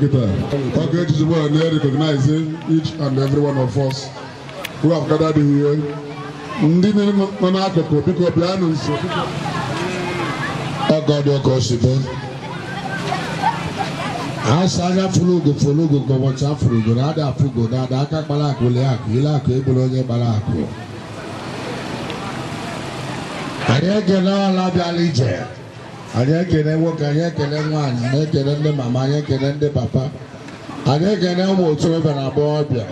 Okay, to well, recognizing each and every one of us who have gathered here. Oh God, your gospel. Asanya fulugo go watch afrugo nada afrugo nada aka balako le aku ila aku ebolo nye balako. Anya kena la bialije. Anya kena woka anya kena mwana anya kena nde mama anya kena nde papa. Anya kena umo chobe na bobia.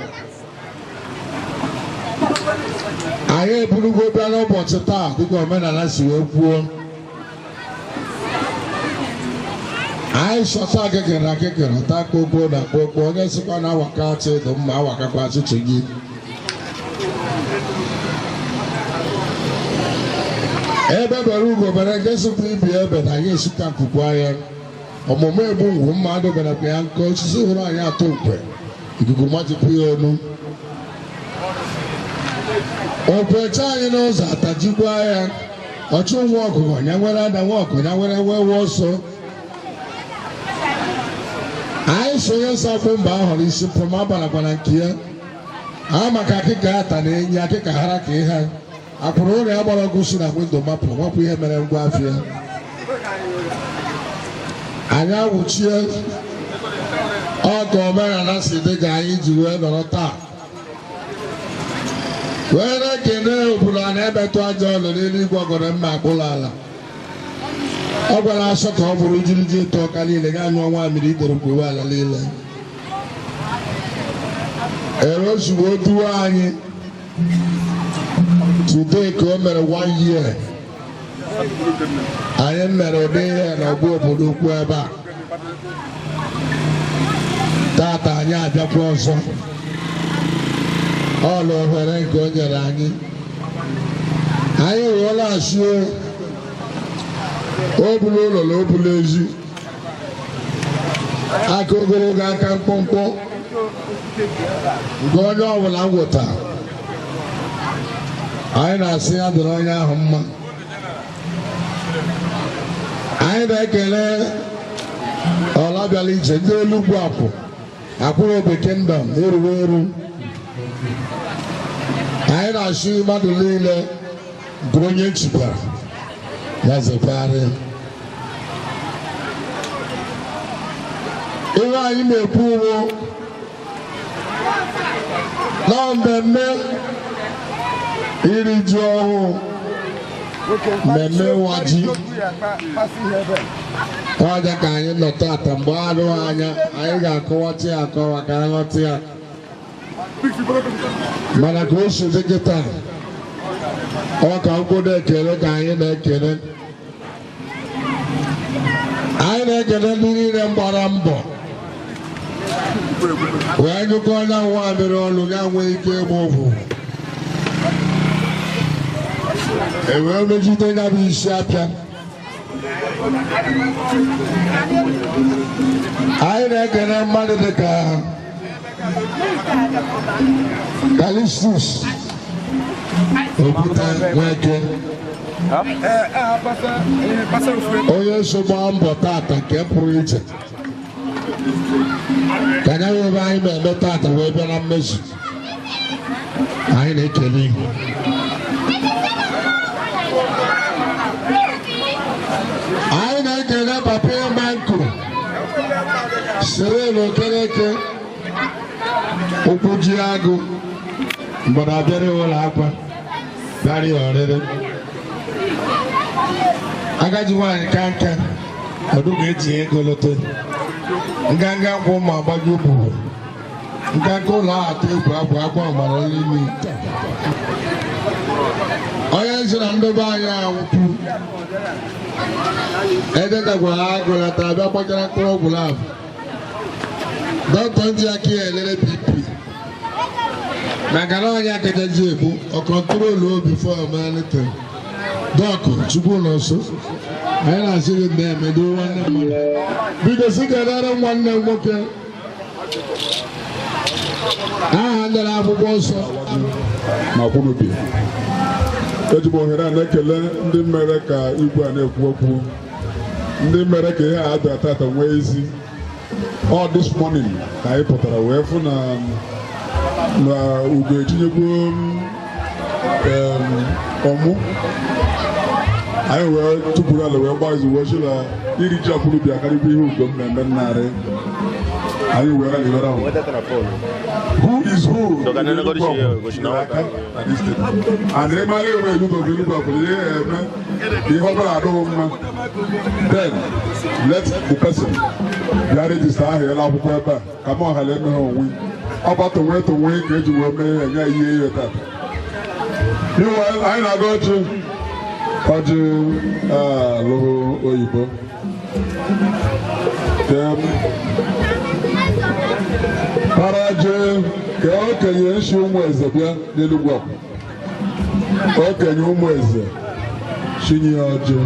Anya fulugo bialo bocheta biko mena na siwe fuo. I shot a kekera tako go na boko onye sikwa na wakati do mma wakakwa chichi gi ebe beru go bere gesu ibi ebe na ye sika kukwa ya omume ebu ngwu mmadu bere kwa ya nko osisi hụrụ anyị atọ ukwe ikuku majipu ya onu okwecha anyị n'ụzọ atajikwa ya ọchụ nwa ọkụkọ ya nwere ada nwa ọkụkọ ya nwere nwewe ọsọ I saw yourself on isi from Abalabana Kia. I'm a kaka and Yakika Haraki. I put only Abalagusin window map of what we have in Guafia. I now would cheer all government and I see the guy you were on top. When I can put an ever to a job, the lady walk on a Macolala. Ọgbara asọka ọ bụrụ ijiriji ịtọ ọka niile ga anyụọ nwa mmiri idoro mkpewe ala niile ozugbo duo anyị today ka o mere 1 year anyị mere ụdị ihe na ọgbọ obodo ukwu ebe a tata anyị abịakwa ọzọ ọlụ ohere nke o nyere anyị rụọla asụo obulu ụlọ na obulu ezi aka ogologo aka mkpọmkpọ nke onye ọbụla ngwụta anyị na-asị ya dịrị onye ahụ mma anyị na-ekele ọlabiala ije ndị Enugwu Akwu Akwu Obe Kingdom eruwe eru anyị na-asị mmadụ niile nke onye nchikwara ya zekwara ihe anyị na-ekwu uwo na mmemme iri ji ọhụụ mmemme Iwaji ọja ka anyị nọ tata mgbe arụ anya anyị ga-akọwata ya akọwa ka aghọta ya mana ka o si dị kịta ọ ka mkpụrụ ekele ka anyị na-ekele ndị niile gbara mbọ wee nyụkọ onye nwa mere ọnụ ya nwee ike ịgba ọgwụ ewee megide ya bụ isi apịa anyị na-ekele mmadụ dịka Kalistus Okwute Nweke onye so gbaa mbọ tata nke pụrụ iche ka anyị ebe anyị na-eme tata wee bịa na mmezu anyị na-ekele ihu anyị na-ekele papa Manku sere n'Okereke ụkwụ ji agụ mgbe na-abịara ụlọ akwa bịara ọrịrị agadi nwanyị ka nka ọdụ ga-eji ego lote nganga nkwụ ma agbago buru nganga ụlọ atọ egwu abụ akwa ọgbara n'ime onye nzi na ndobe anya anwụpụ edetagwara agụlata abịa gbachara mkpụrụ ọgwụ labụ dọkịta ndị aka ya elere BP maka na onye akajaji egbu ọkọntrolu obi fọm anything dọkụ chukwu n'ọsọ anyị na-asị gị na-emedo nwanne mmadụ bido si kedere nwanne nwoke aha ndị akwụkwọ nsọ ma kwunubi ejibụ ohere a na-ekele ndị mere ka igwe a na-ekwu okwu ndị mere ka ihe a bịa tata nwee isi All this morning ka anyị pụtara wee fụ na ugo etinyegbuo ọmụ anyị wee tụpụrụ ala wee gbaa izu wee sị na iri ji akwụrụ bịa karịba ihe ugo mmemme nnarị anyị were libere ahụ who is who and ịmara enwe elugo bụ elugo akwụrụ ihe eme ihe ọ bụla adịghị mma then let the person bịa rejista ahụ ya n'akwụkwọ ebe a ka ma ọhala eme ha onwe ọgba tonwe ka eji wee mee ya nye ihe ihe taa anyị na-aga ọjị lụrụ oyibo paraje ka okenye nshi ụmụ eze bịa n'Enugwu Akwu okenye ụmụ eze chinye ọjị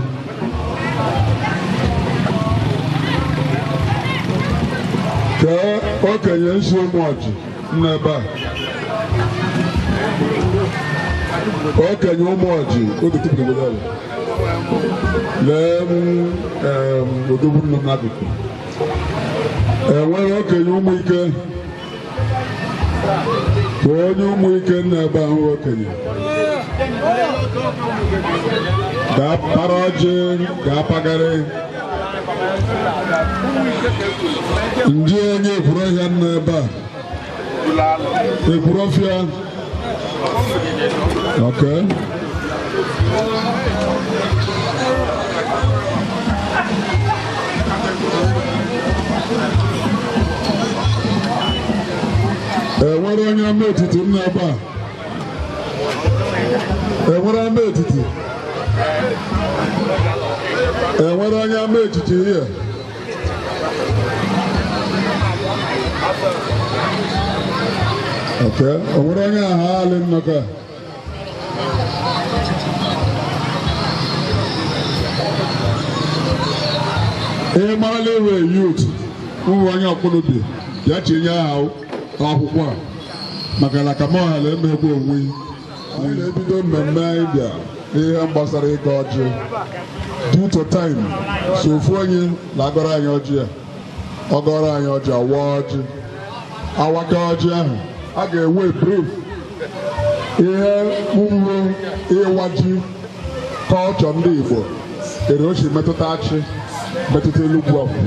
ka okenye nshi ụmụ ọjị n'ebe a okenye ụmụ ọjị oge tupu obodo lee odogwu nọ n'akụkụ enweghị okenye ụmụ ike ka onye ụmụ ike n'ebe ahụ okenye ga-apara ọjị ga-apagharị ndị onye ekwuru ọhịa n'ebe a ekwuru ọfịa okay enwere onye ama etiti m n'ebe a enwere ama etiti enwere onye ama etiti ihe okay enwere onye aha alị nnọkọ ihe mara ewe youth ụmụ onye ọkpụrụbi ya chinye aha akwụkwọ a maka na ka ọhala emegbu onwe anyị na-ebido mmemme anyị bịa ihe gbasara ịga ọjị due to time so ofu onye na-agọrọ anyị ọjị a ọ gọrọ anyị ọjị awa ọjị awaka ọjị ahụ a ga-enwe brief ihe uru Iwaji kọlchọ ndị Igbo ere ochi metụta achị metụta Enugwu Akwu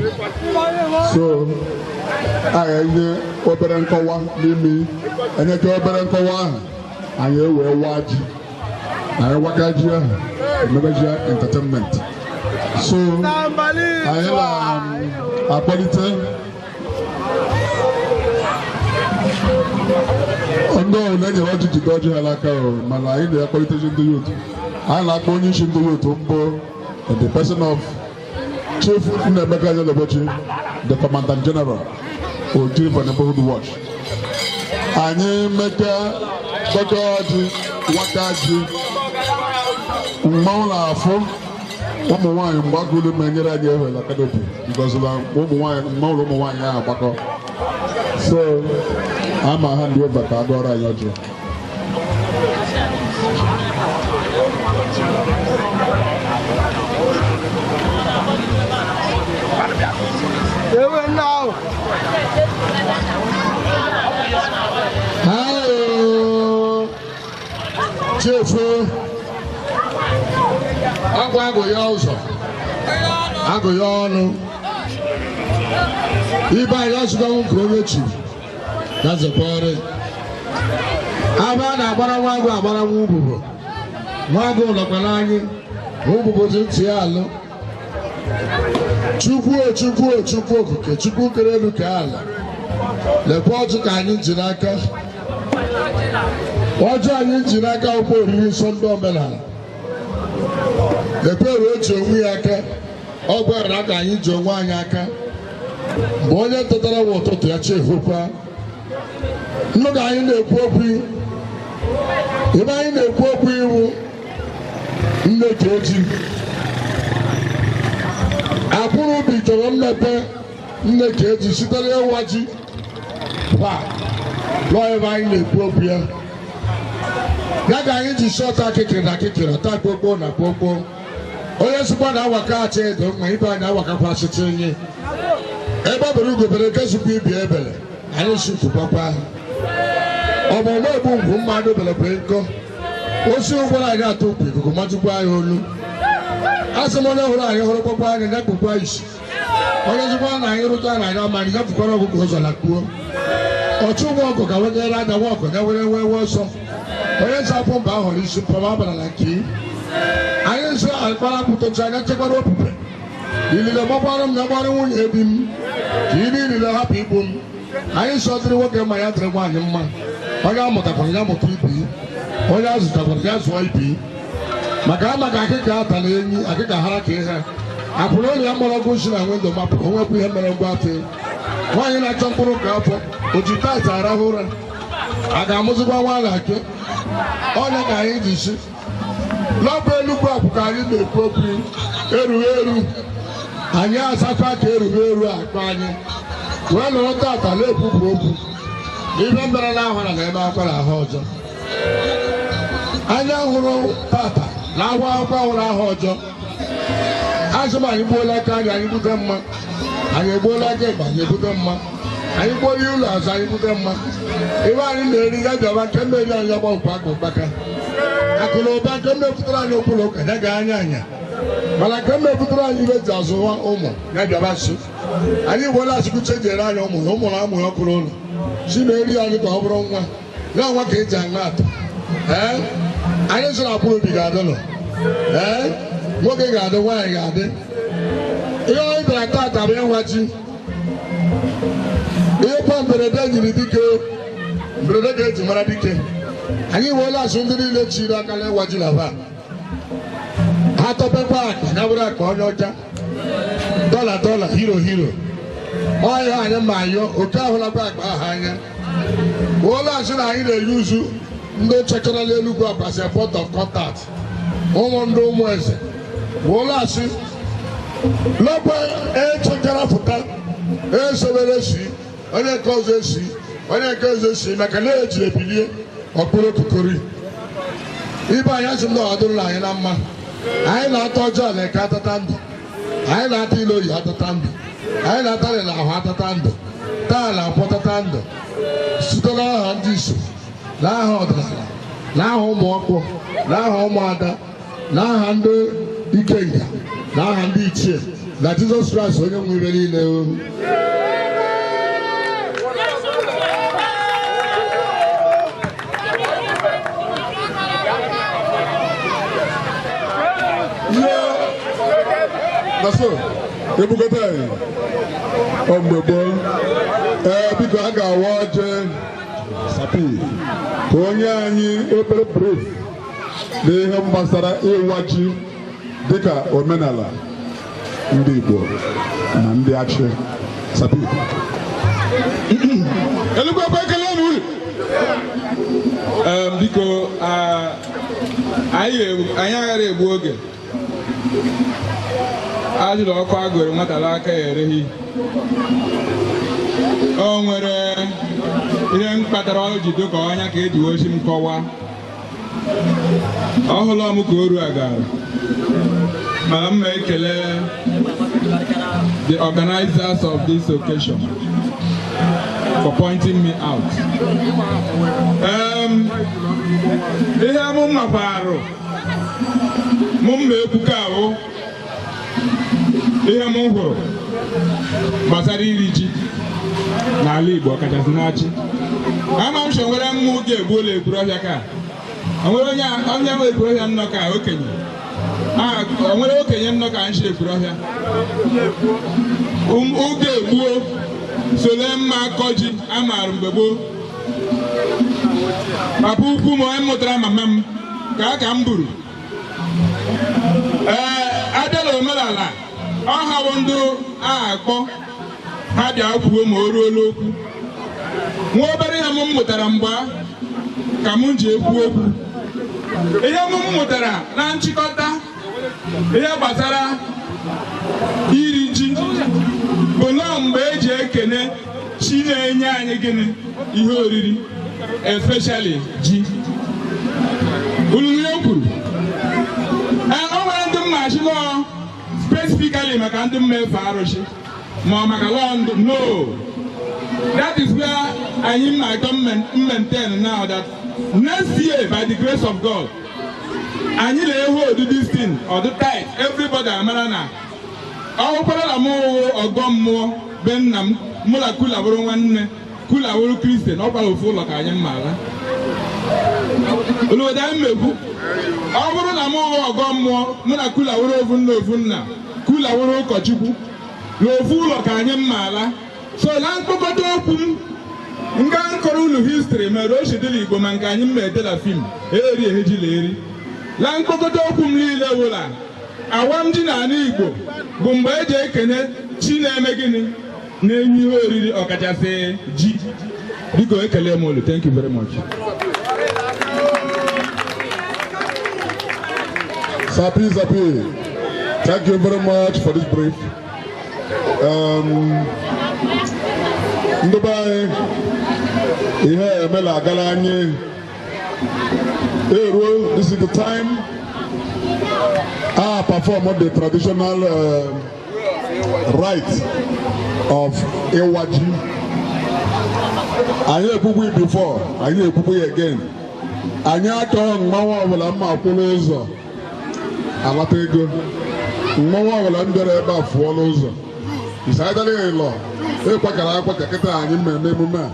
so anyị enye obere nkọwa n'ime enyeke obere nkọwa ahụ anyị ewee waa ji anyị waka ji ahụ emebeji entertainment so anyị na-akpọlite ndị ọrụ na-enyere ọjị jide ọjị ha n'aka mana anyị na-akpọlitezi ndị youth anyị na-akpọ onye isi ndị youth mbụ the person of Chief Nnaemeka Anyalobochi, the Commandant General Ojiri for Neighborhood Watch. Anyị meka gbọdọ ọjị waka ji mmanwụ na-afụ ụmụ nwaanyị mgbagolu ma enyere anyị ewe na kanopi because mmanwụ ụmụ nwaanyị ahụ agbakọ so ama ha ndị over ka a gụọrọ anyị ọjị Hello, Chief. Agụ ya ụzọ, agụ ya ọnụ. Ibe anyị azụgaghị nke onye chi, ya zekwere. Aba na-agbara nwa agụ agbara nwa ububo. Nwa agụ nọkwa n'anyị, ububo dị ntị ya alụ. Chukwu okike, Chukwu kere elu ka ala. Lekwa ọjị ka anyị ji n'aka. Ọjị anyị ji n'aka ụkwụ oriri nsọ ndị omenala. Lekwa o ji onwe ya aka. Ọ gwara ka anyị ji onwe anyị aka. Mgbe onye tetara nwa ụtụtụ ya chehụkwa. Nnụ ka anyị na-ekwu okwu. Ebe anyị na-ekwu okwu iwu. Nne ka eji. Akwụrụ ubi chọrọ mmepe nne ka eji sitere Iwaji lọọ ebe anyị na-ekwu okwu ya ya ka anyị ji shọta akịkịrị na akịkịrị taa kpokpo na kpokpo onye sikwa na awaka achị edo mma ibe anyị awakakwa achịcha enye ebe ọ bụrụ ugobere nke zukwa ibi ebele anyị si tụkwakwa ọgbọgbọ egbu ngwu mmadụ belekwe nkọ osi ụgbọrọ anyị atụ ụkwụ ikuku matụkwa anyị olu asị m onye hụrụ anyị hụrụ kpọkwa anyị na-ekpukwa isi onye zụkwa na anyị rụta na anyị ọma anyị gafụkwara ọgụgụ ụzọ na kwuo ọchụ ụgbọ ọgụ ka wegara ada nwa ọgụ ya were wewe ọsọ onye nsapụ mba ahụ n'isi pọma abara na nke anyị nso akpara pụtụcha anya chekwara opupe ilile gbakwara m na gbara nwunye ebi m ka ili ilile hapụ igbu m anyị nsọ dịrị nwoke ma ya dịrị nwaanyị mma onye amụtakwara ya mụta ibi onye azụtakwara ya zụọ ibi maka amaka akịka ata na enyi akịka hara ka ihe akwụrụ onye mgbọrọgwụ si na windo mapụ onwekwu ihe mere ngwa afọ nwaanyị na-achọ mkpụrụ ka afọ o ji taịtị arahụ ụra a ga-amụzikwa nwa na-ake onye ka anyị ji si n'ọbụ Enugwu Akwu ka anyị na-ekwu okwu erughị eru anyị asakwa ka erughị eru akpa anyị wee nọrọ tata na-ekwupụ okwu ihe mere na ahụ na-eme akwara ahụ ọzọ anya hụrụ tata na agwa akwụkwọ hụrụ ahụ ọjọọ azụ m anyị gbuola aka anyị bute mma anyị egbuola aka ịgba anyị ebute mma anyị gbuola ụlọ azụ anyị bute mma ebe anyị na-eri ya bịaba nke mmeri anyị agbanwekwa aka ụkpaka akụ na ụba nke mmepụtara anyị okpuru ụka ya ga anya anya mana nke mmepụtara anyị ibe ji azụ nwa ụmụ ya bịaba si anyị gbuola asịkwuche jere anyị ụmụ na ụmụ na amụ ya ọkụrụ ụlọ si na-eri anyị ka ọ bụrụ nwa ya nwa ka eji aṅa atọ anyị sịrị akwụrụ obi ga-adị nọ nwoke ga-adị nwaanyị ga-adị ihe onye bịara tata bụ ịnwa ji ihe kwa mberede nyiri dike mberede ga-eji mara dike anyị weela azụ ndị niile chiri aka na ịwa ji na ba ha tọpekwa akpa ya bụrụ akpa onye ọcha dọla hiro ọhịa anyị ma ayọ oke ahụlakwa akpa ahụ anya weela azụ na anyị na-eyi uzu ndị chekara n'Enugwu Akwu as a point of contact ụmụ ndị ụmụ eze weela asị lọgba echekara pụta esobere si onye nke ọzọ esi onye nke ọzọ esi maka na ejiri ebilie ọkpụrụ okokori ibe anyị asị ndị ọdụrụla anyị na mma anyị na-ata ọjọọ na eke atata ndụ anyị na-ata ile oyi atata ndụ anyị na-ata na ahụ atata ndụ taa na akwọtata ndụ site n'aha ndị iso n'aha ọdịnala n'aha ụmụ ọkpụ n'aha ụmụada n'aha ndị ikenga n'aha ndị ichie na Jizọs Kraịst onye nwe ibe niile ebukọta anyị mgbe gboo biko a ga-awa oje sapi ka onye anyị obere brief n'ihe gbasara Iwaji dịka omenala ndị Igbo na ndị achị sapi Enugwu Akwu ekele m unu biko anyị aghara egbu oge ajụrụ ọkụ agụrụ nwatara aka ya ereghị o nwere ihe mkpatara o ji dịka ọnya ka eji ochi m kọwaa ọhụrụ m ka oru agara mana m ekele the organizers of this occasion for pointing me out. Ihe m makwarụ mụ mma ekwuka ahụ ihe m hụrụ gbasara iri ji n'ala Igbo kachasị n'achị ama m nwere mmụ ga-egbu ụlọ Ekwurọhịa ka onwere onye nwe Ekwurọhịa nnọ ka okenye onwere okenye nnọ ka nshi Ekwurọhịa oge egbuo sole mma akọ ji amarụ mgbe gboo papa ukwu m onye mụtara mama m ka m buru abịala omenala ọha bụ ndị akpọ ha bịa kwuo ma o ruola okwu nwa obere ihe m mụtara mgbe ka m ji ekwu okwu ihe m mụtara na nchịkọta ihe gbasara iri ji bụ nọọ mgbe eji ekene chi na-enye anyị gịnị ihe oriri especially ji ululu kwuru o nwere ndị mmachi nọọ specifically maka ndị mmefu arụsị ma maka London. No. That is where I am my government maintain now that next year, by the grace of God, I need to hold this thing or the tight. Everybody amarana. Our brother more or gum more Benham Mula Kula one Kula Uru Christian or full like I am Mala. Lord, I'm a book. Our brother more or gum more Mula Kula Uru Vunna Kula Uru Kochibu. Lo full of I am Mala. So lang Pocotum Ngan Korulu history, my Roshi Dili Gomangan made a film, area Hejilary. Lang Pocotum Lila Wula. Awamjina Nigo, Bombay Kenneth, China Megini, name you already Okajase G. Digo Ekelemolo, thank you very much. Sapi, thank you very much for this brief. Dubai, here, Mela Galani. This is the time. Perform the traditional rite of Iwaji. I hear Pupu before, I hear Pupu again. I hear Tom Mawa Walama Poloza. Alatego Mawa Walandere about Follows. It's either a law. If I can have a Kakata and him and Mema,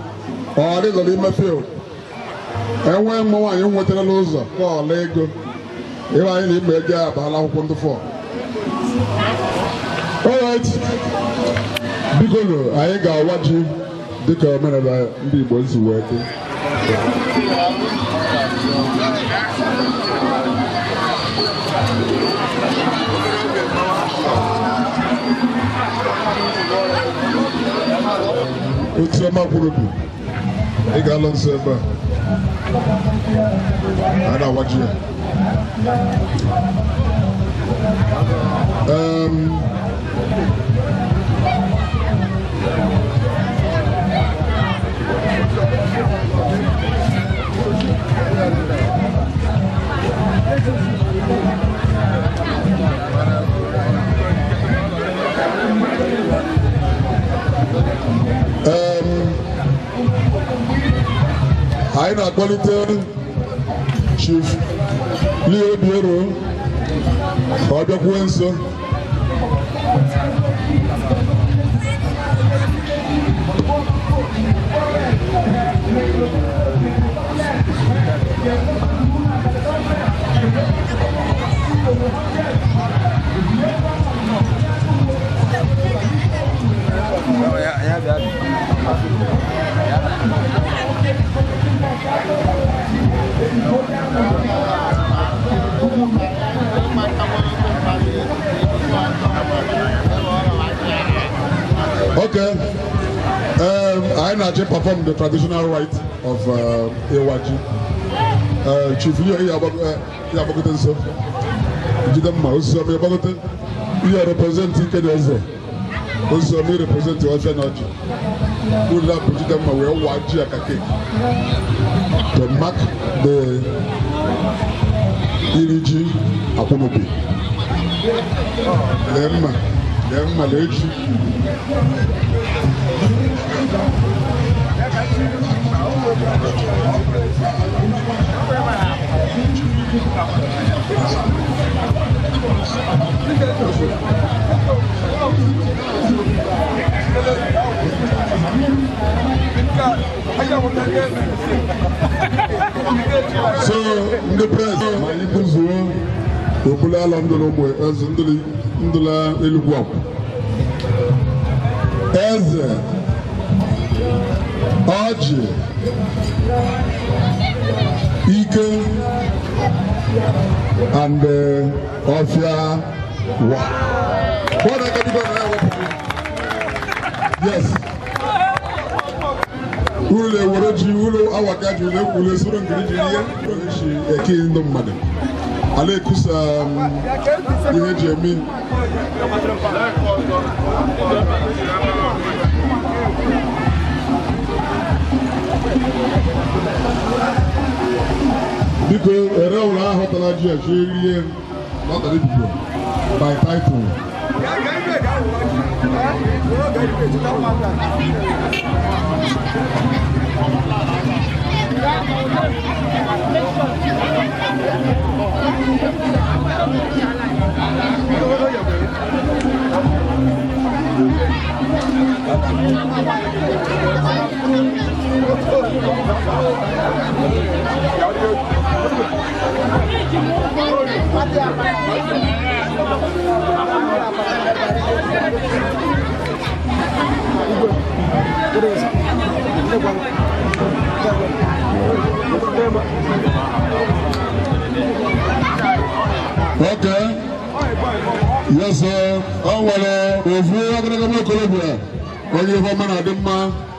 or a little in my field. And when Moa, you want to lose for Lego. If I need a job, I'll have 24. All right. Because I ain't got what you the government of people is working. What's your mouth? I got long server. I don't watch you. I know quality Chief Leo Bureau Ojo Kwenso. Okay. I now just perform the traditional rite of Iwaji. Chief Leo Yabagotenso. Jidama also Yabagoten. You are representing Kedeze. Also me representing Oceanoji. Who love Jidama will watch Yakake. To mark the Iwaji Akunobi. Lemma Leji. So, the president, my Ibuzo, Popular London, as Ndula Enugwu Akwu. Eze, Iwaji, Ike, and Ofia. What are you Yes. Ule woroji ulo awakaji ule suru ngirijiye shi eki ndo mmadu. Ale kusa ihe jemi. Biko ere ụlọ ahụ tara ji a chie not the people by title. Okay. Yes, sir. Oh, well, if we are going to go to Colombia, when you have a man at the man.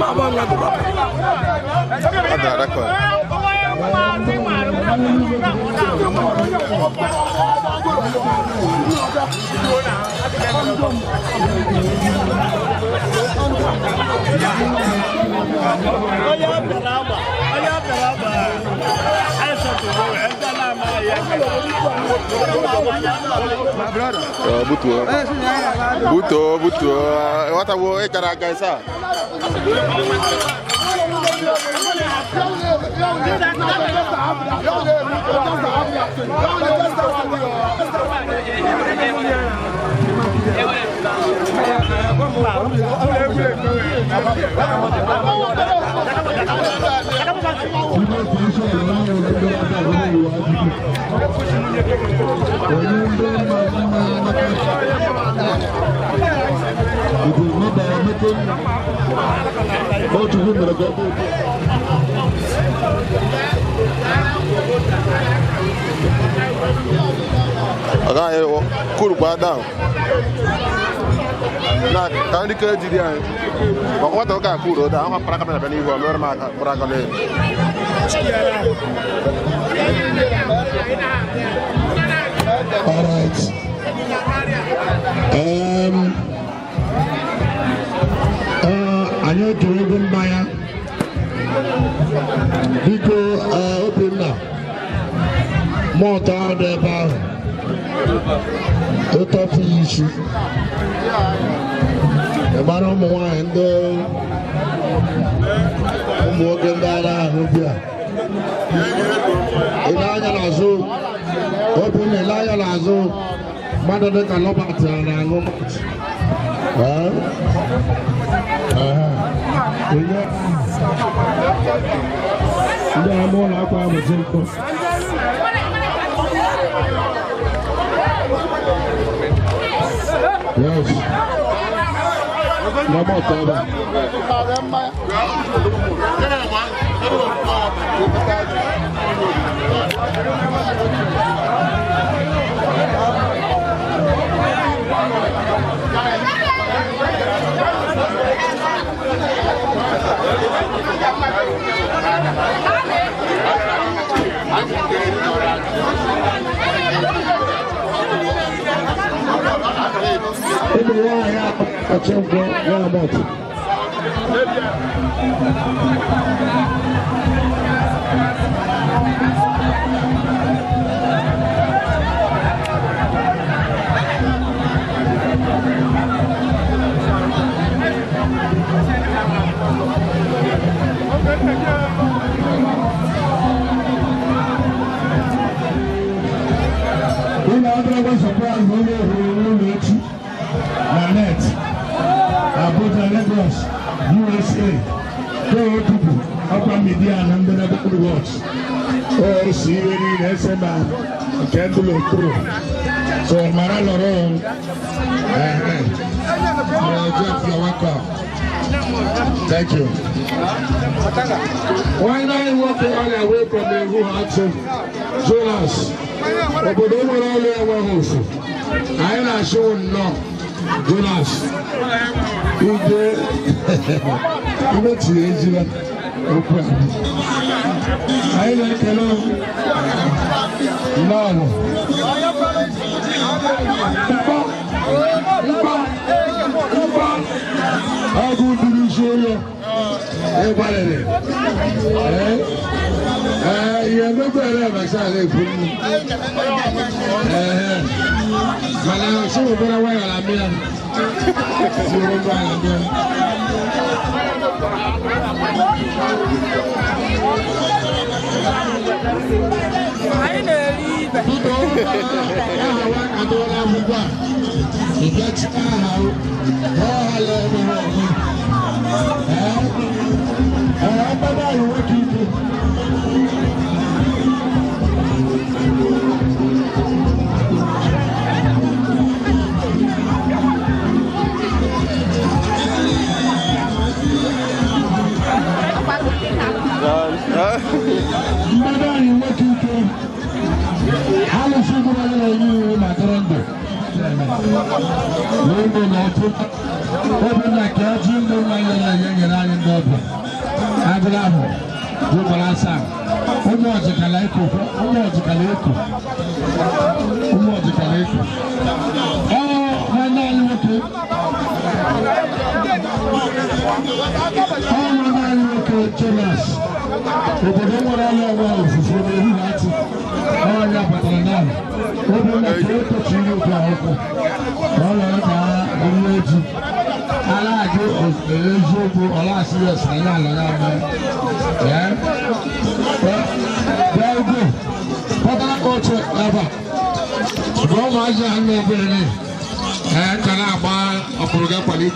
Mama, na record. Buto. What a war, guys. Cool, down. Nah, kalau di kerja dia, bawa tu kan cool, dah apa pernah kena beli gua, luar mana pernah kena. Alright. Ayo turun bayar. Biko open na. Motor ada bang. Tetap isu. Emang mau endo. Mau gendara rubia. Ilahnya langsung. Open ilahnya langsung. Mana ada kalau baca ngomong. Ini. Sudah mau apa macam tu? Yes. Nama apa? Ini ya macam gua buat. Ini ada surprise boleh Nanette, Abuja, Lagos, USA, people, upper media and then the good watch. Oh, see you in SMA, can't do it through. So, Maraloro, Jeff, you're welcome. Thank you. Why not walking all the way from the Enugwu Akwu, Jonas? Obodo all the way I am not sure no. Jonas, you met the Angela. I like hello. No. How good do you show you? You are not very much. I'm sure better way I mean. Jubalasa, Umoji Kaleko, Umoji Kaleko, Umoji Kaleko. Oh, my name is okay. Oh, my name is okay, Jonas. If you don't want to know what else is going to be, oh, yeah, but I know. Open the door to you, Uncle. Oh, Iwaji. I like it. Serious. Yeah. Very good. What I go to ever. Go my young man. And can I buy a program for you?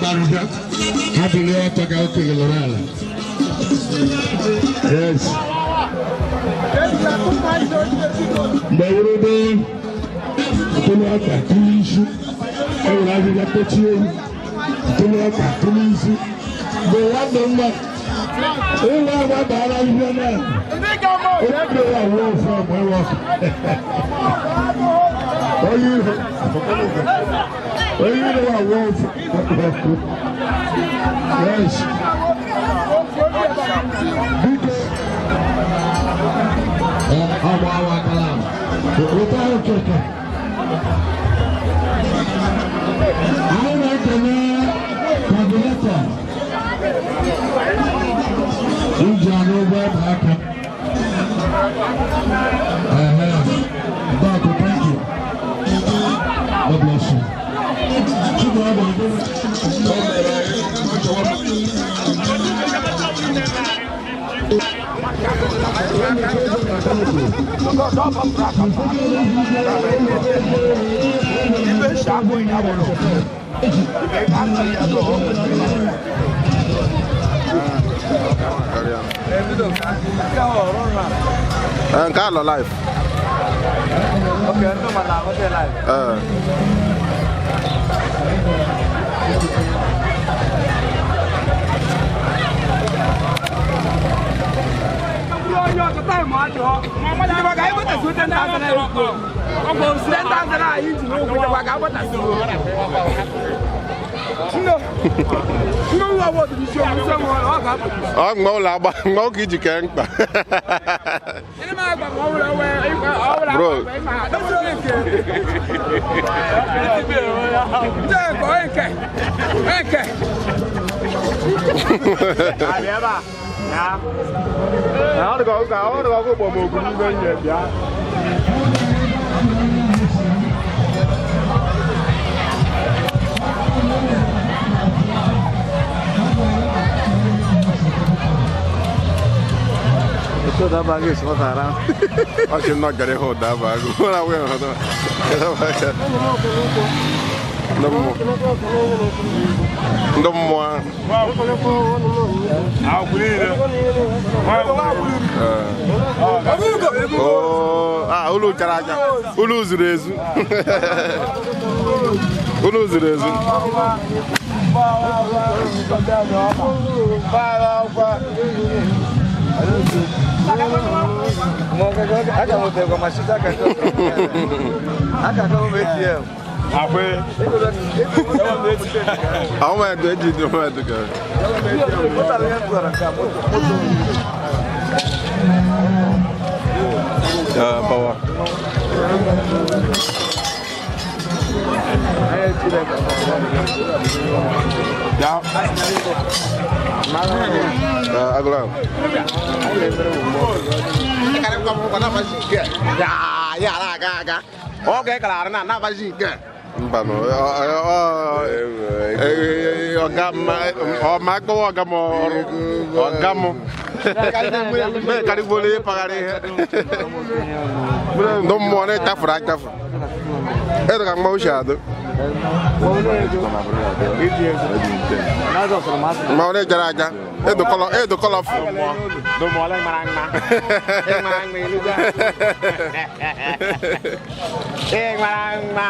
Happy New Year to go to Lorella. Yes. Baby, don't know what to do. I will have you to you. Don't know what to do. The one number. Oh, what about you now? Oh, you know I won't. Yes. God bless you. Carlo live. Okay, I'm live. Itu dah bagus sekarang. Masih nak jadi hoda bagus. Mana aku yang hoda? Oh, ulu caraja, ulu zurezu, ulu zurezu. Power. Ya. Agora. Cara kamu mana masih ke? Ya lah kakak. Oke kelar nak masih ke. Mbano. Ogamo. Kali boleh pakai. Não more tá fraca. É do que mau chado. Mau ne jaraja. É do color. Do mole marang ma. Marang ni juga. Marang ma.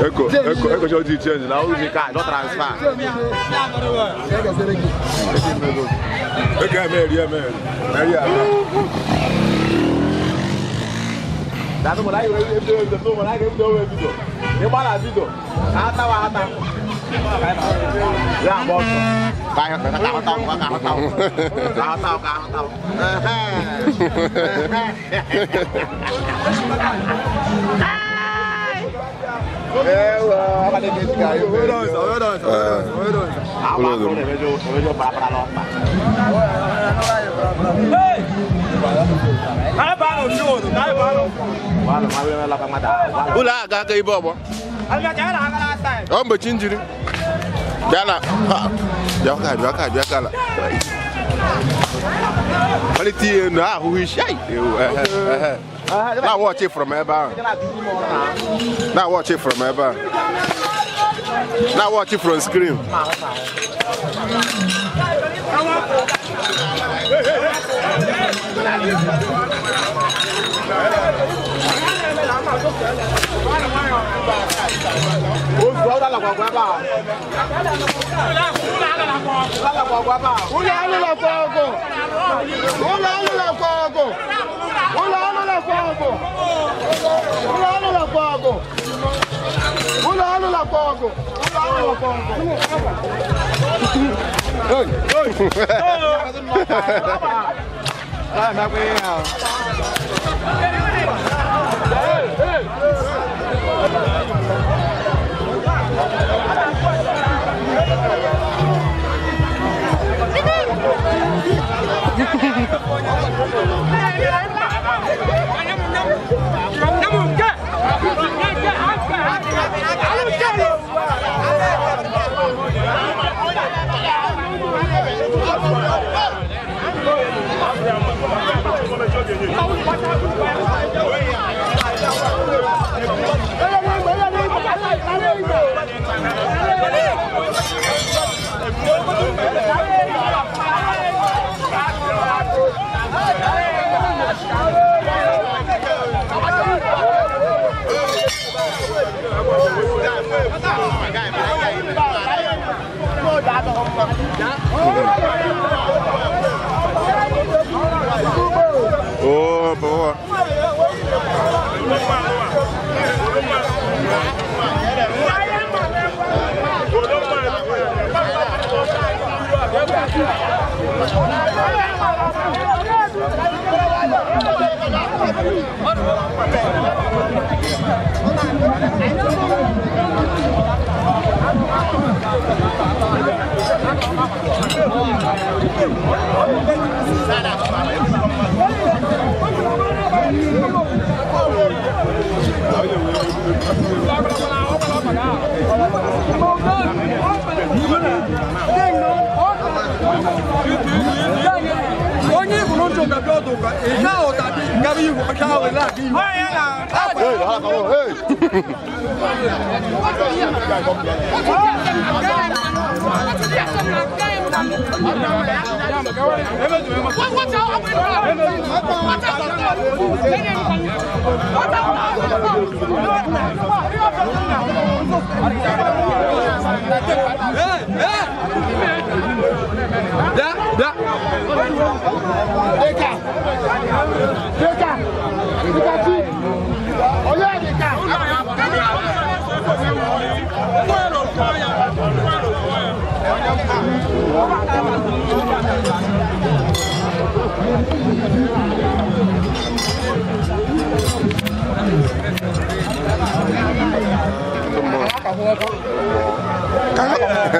Ecco c'ho di change, la usi cai, lo transfer. Ecco meglio. Dato mulai, Ibala video. Ata wa ata. Ya bos. Kayak tahu. Apa dia gitu guys? Ula aga ka ibo bo. Oh mbe chinjiri. Biala. Biaka la. Quality na who is shy. Now watch it from ever. Now watch it from ever. Now watch it from screen. Oh, boy.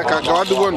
Kakak dukun.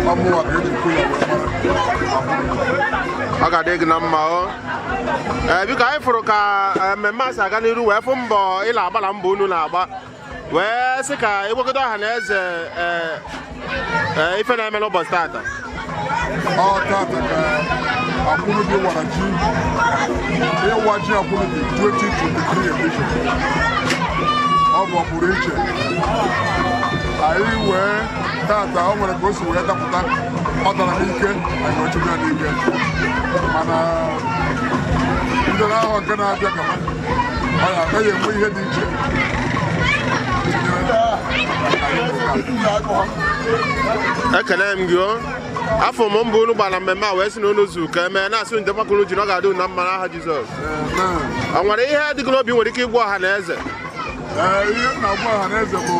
I'm ọ ga-adị gị na mma o. Biko anyị fụrụ ka mmemme a si aga n'iru wee fụ mbọ ị na-agba na mbọ unu na-agba wee sị ka ịgwagodo ọha na eze ife na-eme n'ụbọchị tata. Tata ka Akwụnobi wara ji Iwaji Akwụnobi 2023 edition. Ọ bụ ọpụrụ iche. Anyị wee tata o nwere ka o si wee dapụta ọ dara n'ike anyị wee chụga n'ike. Mana ndị ahụ nke na-abịa kama ọ ya agaghị enwe ihe dị iche. Ekele m gị o. Afọ m mbụ unu gbara mmemme a wee sị na unu zu ka emee na-asị ndekwakụrụ ji na ọ ga-adị na mma n'aha Jizọs. O nwere ihe dị gị n'obi nwere ike ịgwa ọha na eze? Ihe m na-agwa ọha na eze bụ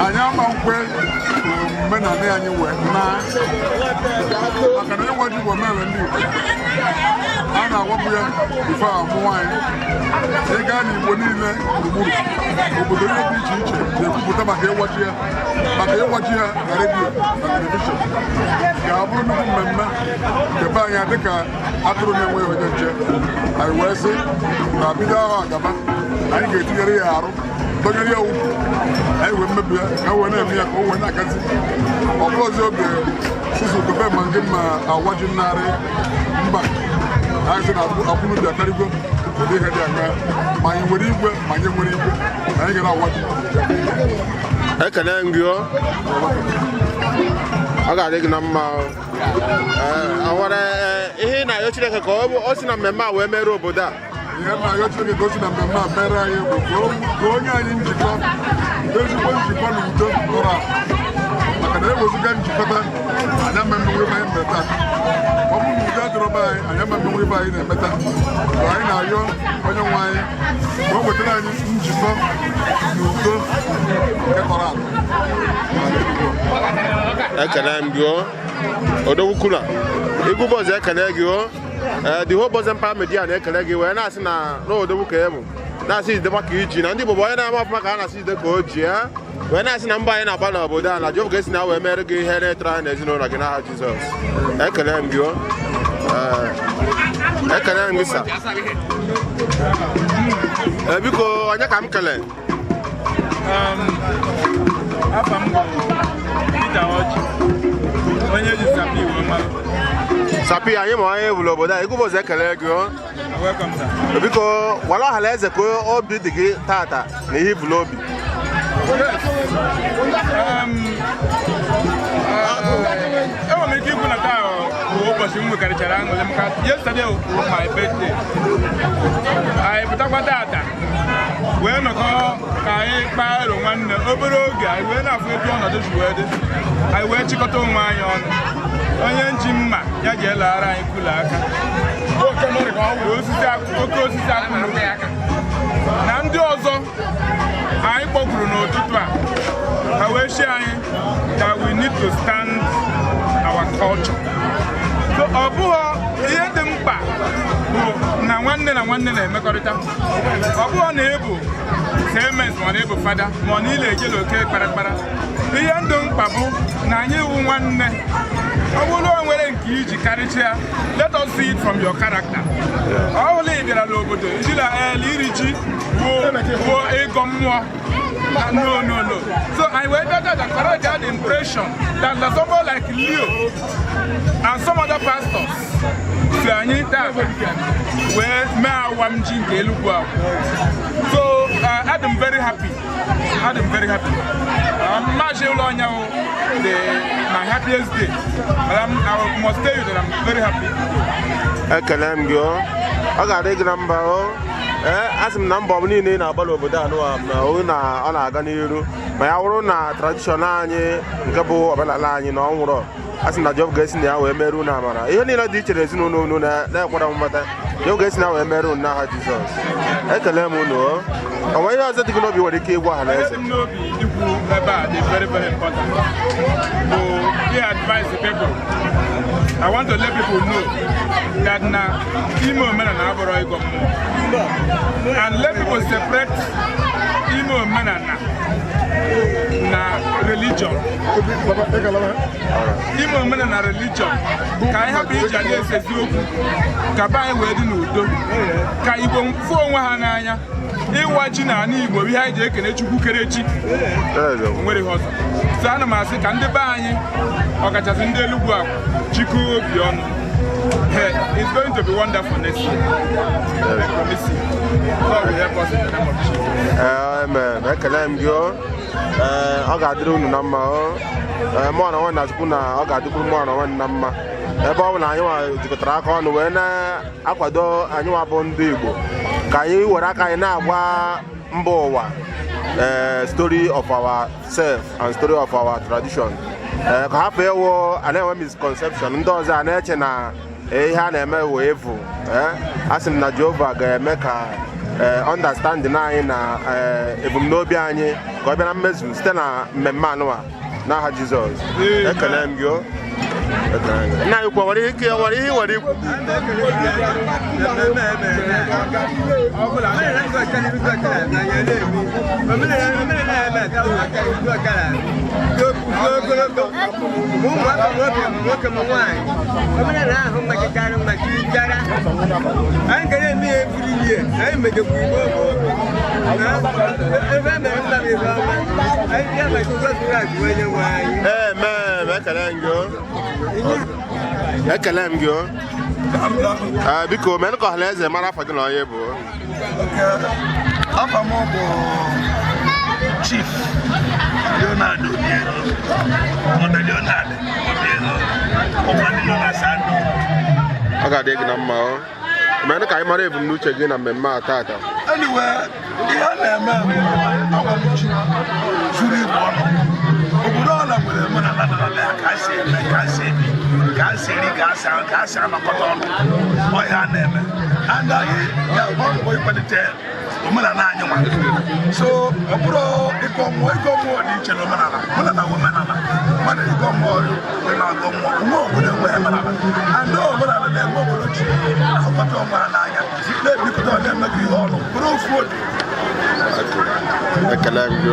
anyị ama nkwe omenala anyị wee maka na Iwaji bụ omenala ndị Igbo a na-agwapụ ya bifo amụ nwaanyị. Ị gaa n'Igbo niile gburugburu obodo ihe dị iche iche na-ekwupụta maka Iwaji ya na redio na telivishọn. Ga-abụrụ nnukwu mmemme nke be anyị dịka atụrụ na-enweghị onye nche. Anyị wee sị na bido ahụ agaba anyị ga-etinyere ya arụ dọnyere ya ukwu anyị wee mmebi ya ka wee na-eme ya ka o wee na-agazi. Ọ bụrụ ozi oge susudobe ma ndị ma Awaji narị mba anyị sị na Akwụnobi akarịgo ụdị ihe dị aka ma anyị nwere igwe ma anyị nwere igwe anyị gara Awaji. Ekele m gị o. Ọ ga-adị gị na mma. O nwere ihe ị na-ayọ Chineke ka o si na mmemme a wee mere obodo a? Ihe na-ayọ Chineke ka o si na mmemme a mere anyị bụ ka onye anyị njikọ ezigbo njikọ na udo nọrọ maka na ewezuga njikọta anya mmemme anyị mmeta. Ọ bụrụ na udo adịrọba anyị anya mmemme anyị na-emeta. Anyị na-ayọ onye nwe anyị ka o wetara anyị njikọ na udo nke tọrọ atọ. Ekele m gị o. Odokwukula igwu bọzụ ekele gị o. The whole bọzụ Empire Media na-ekele gị wee na-asị na n'odogwu ka ebu na-asị idekwa ka iji na ndị Igbo bụ onye na-ama ọfụma ka a na-asị ide ka o ji ya wee na-asị na mba anyị na-agba n'obodo a na Jehova ga-esi na wee mere gị ihe na-etere anyị n'ezinụlọ gị n'aha Jizọs. Ekele m gị o. Ekele m gị sa. Biko onye ka m kele? Afọ m bụ Iwaji onye ji Sapi Igbo mmadụ. Sapi anyị ma onye ebulu obodo a igwụbọzụ ekele gị o. Biko gwara ọha na eze ka obi dị gị tata na ihe ibulu obi. Enwere m ike ikwu na taa bụ ụbọchị m nwekarịchara aṅụrị maka yesterday bụ my birthday. Anyị pụtakwa tata wee nọkọ ka anyị kpaa ero nwanne obere oge anyị wee na-afụ etu ọnọdụ si wee dị anyị wee chịkọta onwe anyị ọnụ. Onye nji mma ya ji eleghara anyị kwula aka oke osisi akwụ na ndị ọzọ anyị kpọkwuru n'ụtụtụ a ha wee shie anyị that we need to stand our culture. So ọ bụghị ihe dị mkpa bụ na nwanne na nwanne na-emekọrịta. Ọ bụghị na ịbụ semens ma ọ na-ebu fada ma ọ na ile ejela oke kparakpara. Ihe ndị mkpa bụ na anyị iwu nwanne. Ọ bụrụ na o nwere nke iji karịchịa, let us see it from your character. Ọ bụrụ na ị bịara n'obodo ijila iri ji bụ ịgọ mmụọ. No. So I waited and correct the impression that someone like Leo and some other pastors were Enugwu Akwu. So I'm very happy. I'm not sure my happiest day. I must tell you that I'm very happy. Asị m na mbọ m niile na-agba n'obodo a na ọ na-aga n'iru ma ya wụrụ na tradishọn anyị nke bụ omenala anyị na ọ nwụrụ asị m na Jehova ga-esi na ya wee merụ unu amara ihe niile dị iche n'ezinụlọ unu na-ekwere m mmata Jehova ga-esi na ya wee merụ unu n'aha Jizọs. Ekele m unu o. Onwe ihe ọzọ dị gị n'obi nwere ike ịgwa ha na eze? Very, very important to advise the people. I want to let people know that now Imo men and Aboro and let people separate Imo men and na religion. Ime omenala na religion ka anyị hapụ iji adị esezi okwu ka be anyị wee dị n'udo ka Igbo fụ onwe ha n'anya. Iwaji na ana Igbo ihe anyị ji ekene Chukwu kere chi nwere ihe ọzọ. So ana m asị ka ndị be anyị ọkachasị ndị Enugwu Akwu jikọọ obi ọnụ. Hey, it's going to be wonderful next year. I promise you. God will help us in the name of Jesus. Amen. Ekele m gị ọ ga-adịrị unu na mma mụ na nwanne na-achụkwu na ọ ga-adịkwuru mụ na nwanne na mma ebe ọ bụ na anyị jikọtara aka ọnụ wee na-akwado anyị nwa bụ ndị Igbo ka anyị were aka anyị na-agwa mba ụwa story of our self and story of our tradition ka hapụ ewu a na-enwe misconception ndị ọzọ a na-eche na ihe a na-eme wee evu a sị m na Jehova ga-eme ka understanding anyị na ebumnobi anyị ka ọ bịa na mmezu site na mmemme anụwa n'aha Jizọs. Ekele m gị nna anyị kwa nwere ike nwere ihe nwere ikwu ekele m gị biko mee ka ọhala eze mara afọ gị na onye bụ afọ m bụ Chief Leonardo ọ ga-adị gị na mma mee ka anyị mara ebumnuche gị na mmemme a taata. Anyway, ihe a na-eme agwamuchi zuru Igbo ọnụ. Obodo ọla nwere omenala ya ka si eme ka si ebi ka si eri ka si anọkọta ọnụ ọhịa a na-eme and anyị ga-agba ịkwalite omenala anyị nwa. So ọ bụrụ ịkọ mmụọ dị iche na omenala mmadụ ịkọ mmụọ dị na-agọ mmụọ nwa obodo enweghị omenala and omenala na-eme obodo ji ahụkọta onwe ha n'anya na-ebikọta ọ na-emekọ ihe ọnụ bụrụ ofu obi. Ekele m gị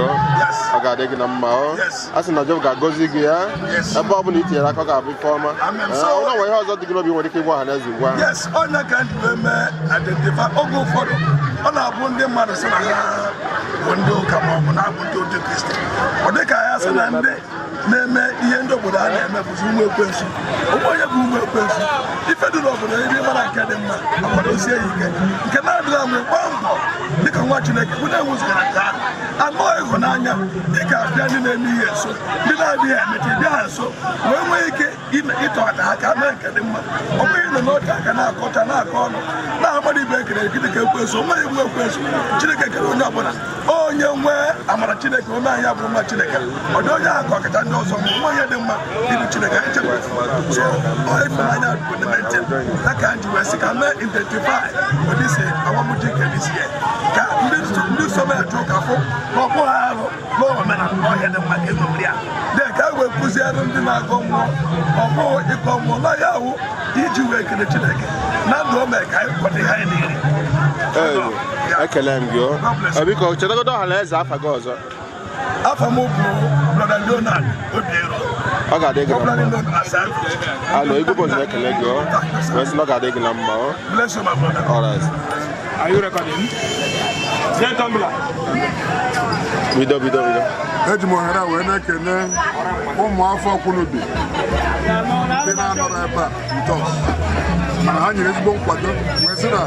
ọ ga-adị gị na mma a sị na Jehova ga-agọzi gị ya ebe ọ bụla i tinyere aka ọ ga-abụ ife ọma ụlọ nwe ihe ọzọ dị gị n'obi nwere ike ịgwa ọha na eze ugbu a. Yes, onye ka ndị na-eme identifa oge ụfọdụ ọ na-abụ ndị mmadụ sị na ha bụ ndị ụka ma ọ bụ na-abụ ndị otu Kristi ọ dị ka ya sị na ndị na-eme ihe ndị obodo a na-eme bụzi ụmụ ekwensu onwe onye bụ ụmụ ekwensu ife dị n'obodo iri mara nke dị mma akwadosie ya ike nke na-adịghị amụ gbaa mbọ dịka nwa Chineke bụ na-enwezigara nke ahụ anụ ịhụnanya dịka abịa ndị na-eme ihe nso ndị na-adịghị emechi bịa ha nso wee nwee ike ịtọghata ha ka mee nke dị mma ọ bụghị nọ n'oche aka na-akọcha na-akọ ọnụ na-agbara ibe ekere dịka ekwensu onweghị nwe ekwensu Chineke kere onye ọbụla onye nwee amara Chineke ome anya bụ nwa Chineke ọ dị onye ahụ ka ọkacha ndị ọzọ ma nwa ihe dị mma ibu Chineke echekwa so ịfụnanya fundamental ya ka ji wee sị ka mee identify odisi awamuji nke disi ya ka ndị someju ụka fụ ma ọ bụ ha arụ n'omenala ọhịa dị mma ka enwere ya dị ka e wee kụziere ndị na-agọ mmụọ ọ bụ ịkọ mmụọ na ya ahụ iji wee kele Chineke na ndụ o mee ka anyị kwado ihe anyị na-eri. Ekele m gị biko chetagodo ọha na eze afa gị ọzọ. Afa m bụ Brother Leonard Obiero. Ọ ga-adị gị na mma alụ egwu bọzụ ekele gị wee sị na ọ ga-adị gị na mma. Bless you, my brother. All right. Are you recording? Bido eji m ohere a wee na-ekene ụmụ afọ Akwụnubi ndị na-anọrọ ebe a Jos mana ha nyere ezigbo nkwado wee sị na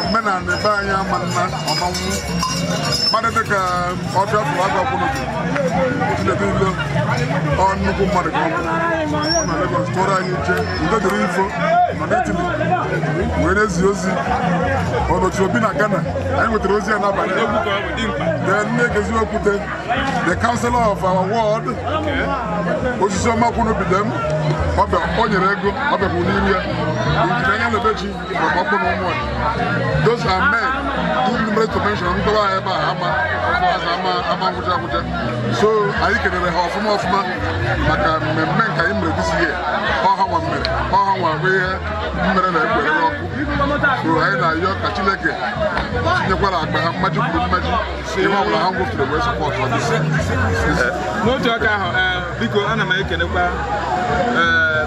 omenala ebe anyị ama nna ọmanwụ mmadụ dịka ọbịa fụrụ agụ Akwụnubi Chinedulo nnukwu mmadụ ka ọ na Lagos tụọrọ anyị nche nke dịrị ifo nọ n'Italy wee na-ezi ozi ọnọchi obi na Ghana anyị nwetara ozi ya n'abalị Nne Okwute, the counselor of our ward, osisi ọma Akwụnubi dem o nyere ego ọ bịakwụ n'iru ya anya lebechi maka ọkpụ na ụmụ those are men too numerous to mention ndọba ha ebe a ama ngwụcha so anyị kelere ha ọfụma maka mmemme nke anyị mere dịsi ihe ọha nwa mere nwa bụ ihe mmere na egbere n'ọkụ so anyị na-ayọ ka Chineke tinyekwara akpa ha mmaji kwuru mmaji ihe ọbụla ha nwụfere wee sọpọtụ n'otu aka ahụ biko ana m ekenekwa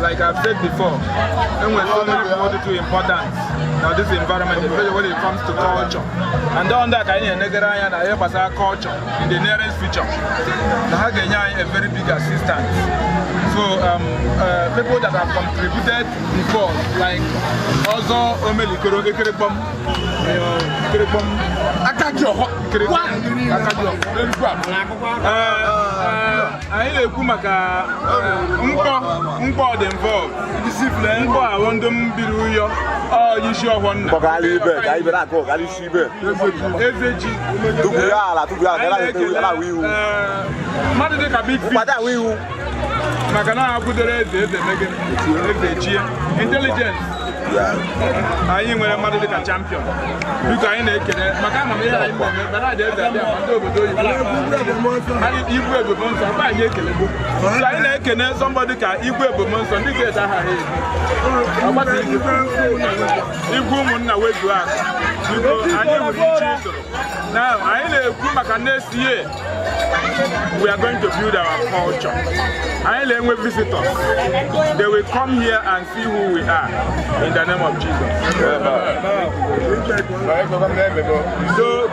like I've said before, and when so many people too important now this environment, especially when it comes to culture. And on that I help us our culture in the nearest future. Now I a very big assistance. So people that have contributed before, like also Omelikoro Ekerebom, I Kumaka Mpo the involved. Mpo I want them biruyo. Oh, you sure one. Bogalibe, Gaibera go, Galishibe. FG. Tuguyala, Tuguyala, we will. Mother take a big But that we will. Makana put the red, the intelligence. I am a mother champion. You can make it. Makana, but I did that. Somebody can equal the months and get a high. If women are way to ask, now I know next year we are going to build our culture. I learn with visitors. They will come here and see who we are in the name of Jesus. So,